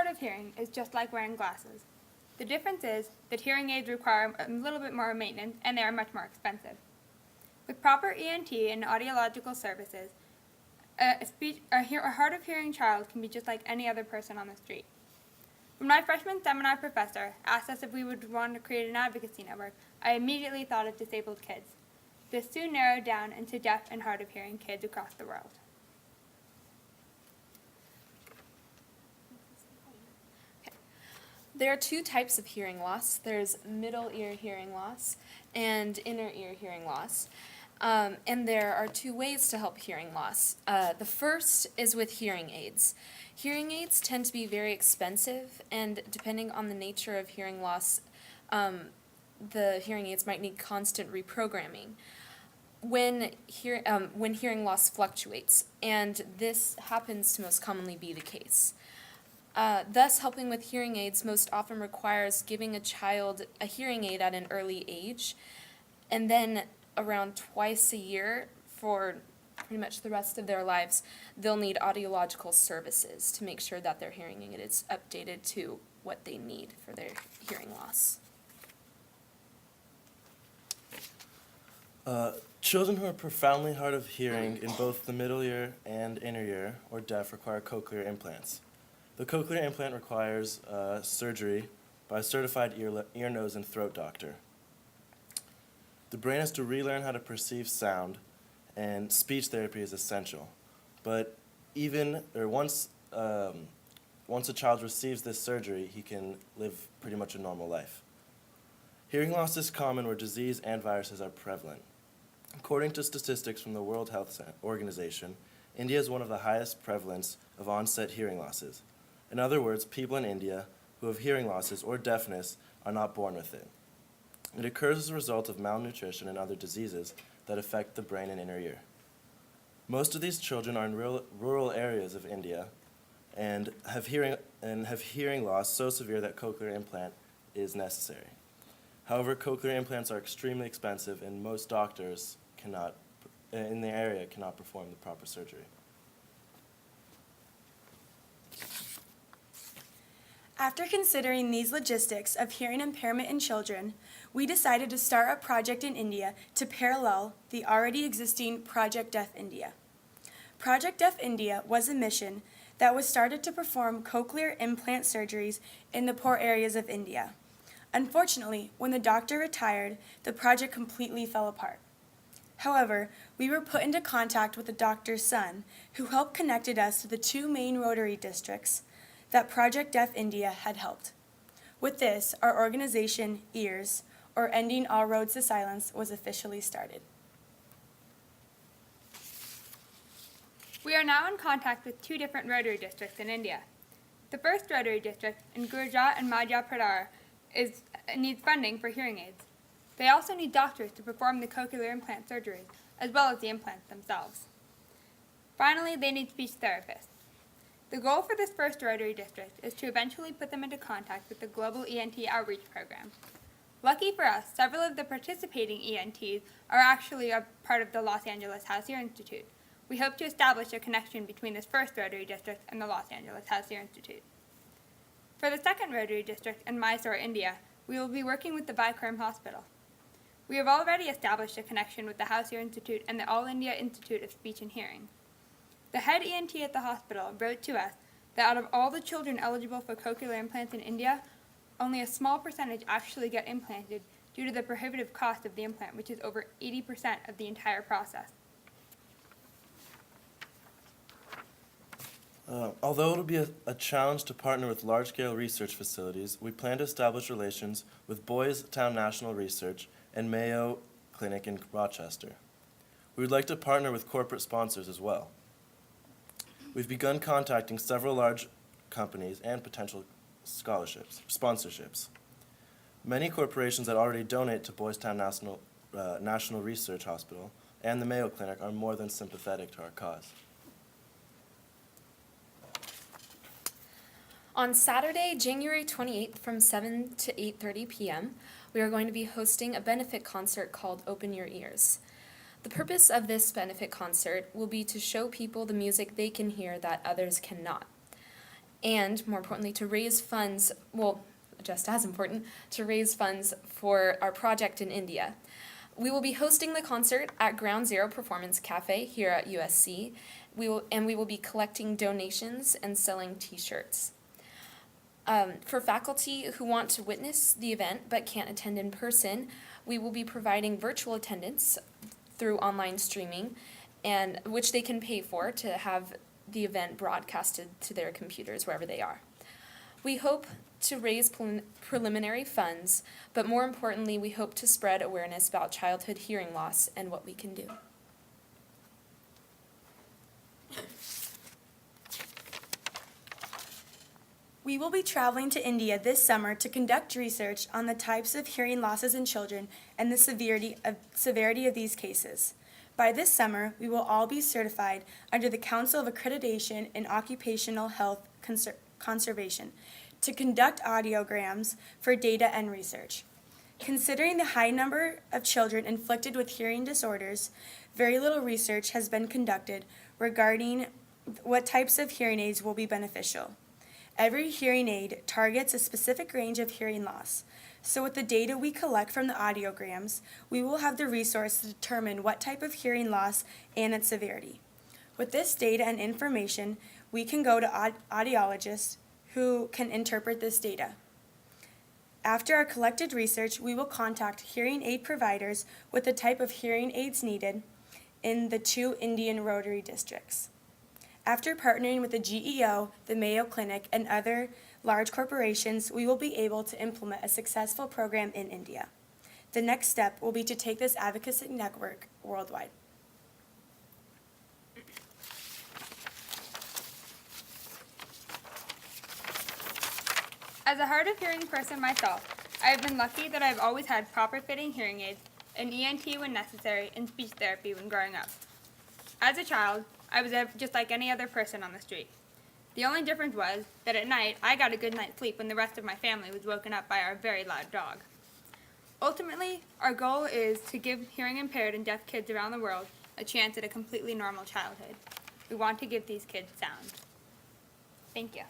of hearing is just like wearing glasses. The difference is that hearing aids require a little bit more maintenance and they are much more expensive. With proper ENT and audiological services, a hard of hearing child can be just like any other person on the street. When my freshman seminar professor asked us if we would want to create an advocacy network, I immediately thought of disabled kids. This soon narrowed down into deaf and hard of hearing kids across the world. There are two types of hearing loss. There's middle ear hearing loss and inner ear hearing loss. And there are two ways to help hearing loss. The first is with hearing aids. Hearing aids tend to be very expensive, and depending on the nature of hearing loss, the hearing aids might need constant reprogramming when hearing loss fluctuates, and this happens to most commonly be the case. Thus, helping with hearing aids most often requires giving a child a hearing aid at an early age, and then around twice a year for pretty much the rest of their lives, they'll need audiological services to make sure that their hearing aid is updated to what they need for their hearing loss. Children who are profoundly hard of hearing in both the middle ear and inner ear or deaf require cochlear implants. The cochlear implant requires surgery by a certified ear, nose, and throat doctor. The brain has to relearn how to perceive sound, and speech therapy is essential. But once a child receives this surgery, he can live pretty much a normal life. Hearing loss is common where disease and viruses are prevalent. According to statistics from the World Health Organization, India is one of the highest prevalence of onset hearing losses. In other words, people in India who have hearing losses or deafness are not born with it. It occurs as a result of malnutrition and other diseases that affect the brain and inner ear. Most of these children are in rural areas of India and have hearing loss so severe that cochlear implant is necessary. However, cochlear implants are extremely expensive, and most doctors in the area cannot perform the proper surgery. After considering these logistics of hearing impairment in children, we decided to start a project in India to parallel the already existing Project Deaf India. Project Deaf India was a mission that was started to perform cochlear implant surgeries in the poor areas of India. Unfortunately, when the doctor retired, the project completely fell apart. However, we were put into contact with the doctor's son, who helped connected us to the two main Rotary districts that Project Deaf India had helped. With this, our organization, EARS, or Ending All Roads to Silence, was officially started. We are now in contact with two different Rotary districts in India. The first Rotary district in Gujarat and Madhya Pradesh needs funding for hearing aids. They also need doctors to perform the cochlear implant surgery, as well as the implants themselves. Finally, they need speech therapists. The goal for this first Rotary district is to eventually put them into contact with the Global ENT Outreach Program. Lucky for us, several of the participating ENTs are actually a part of the Los Angeles House Ear Institute. We hope to establish a connection between this first Rotary district and the Los Angeles House Ear Institute. For the second Rotary district in Mysore, India, we will be working with the Vikram Hospital. We have already established a connection with the House Ear Institute and the All India Institute of Speech and Hearing. The head ENT at the hospital wrote to us that out of all the children eligible for cochlear implants in India, only a small percentage actually get implanted due to the prohibitive cost of the implant, which is over 80% of the entire process. Although it will be a challenge to partner with large-scale research facilities, we plan to establish relations with Boys Town National Research and Mayo Clinic in Rochester. We would like to partner with corporate sponsors as well. We've begun contacting several large companies and potential sponsorships. Many corporations that already donate to Boys Town National Research Hospital and the Mayo Clinic are more than sympathetic to our cause. On Saturday, January 28th from 7 to 8:30 p.m., we are going to be hosting a benefit concert called Open Your Ears. The purpose of this benefit concert will be to show people the music they can hear that others cannot. and more importantly, to raise funds, well, just as important, to raise funds for our project in India. We will be hosting the concert at Ground Zero Performance Cafe here at USC. We will be collecting donations and selling t-shirts. For faculty who want to witness the event but can't attend in person, we will be providing virtual attendance through online streaming, and which they can pay for to have the event broadcasted to their computers wherever they are. We hope to raise preliminary funds, but more importantly, we hope to spread awareness about childhood hearing loss and what we can do. We will be traveling to India this summer to conduct research on the types of hearing losses in children and the severity of these cases. By this summer, we will all be certified under the Council of Accreditation in Occupational Health Conservation to conduct audiograms for data and research. Considering the high number of children afflicted with hearing disorders, very little research has been conducted regarding what types of hearing aids will be beneficial. Every hearing aid targets a specific range of hearing loss. So with the data we collect from the audiograms, we will have the resource to determine what type of hearing loss and its severity. With this data and information, we can go to audiologists who can interpret this data. After our collected research, we will contact hearing aid providers with the type of hearing aids needed in the 2 Indian Rotary districts. After partnering with the GEO, the Mayo Clinic, and other large corporations, we will be able to implement a successful program in India. The next step will be to take this advocacy network worldwide. As a hard of hearing person myself, I have been lucky that I have always had proper fitting hearing aids, an ENT when necessary, and speech therapy when growing up. As a child, I was just like any other person on the street. The only difference was that at night I got a good night's sleep when the rest of my family was woken up by our very loud dog. Ultimately, our goal is to give hearing impaired and deaf kids around the world a chance at a completely normal childhood. We want to give these kids sound. Thank you.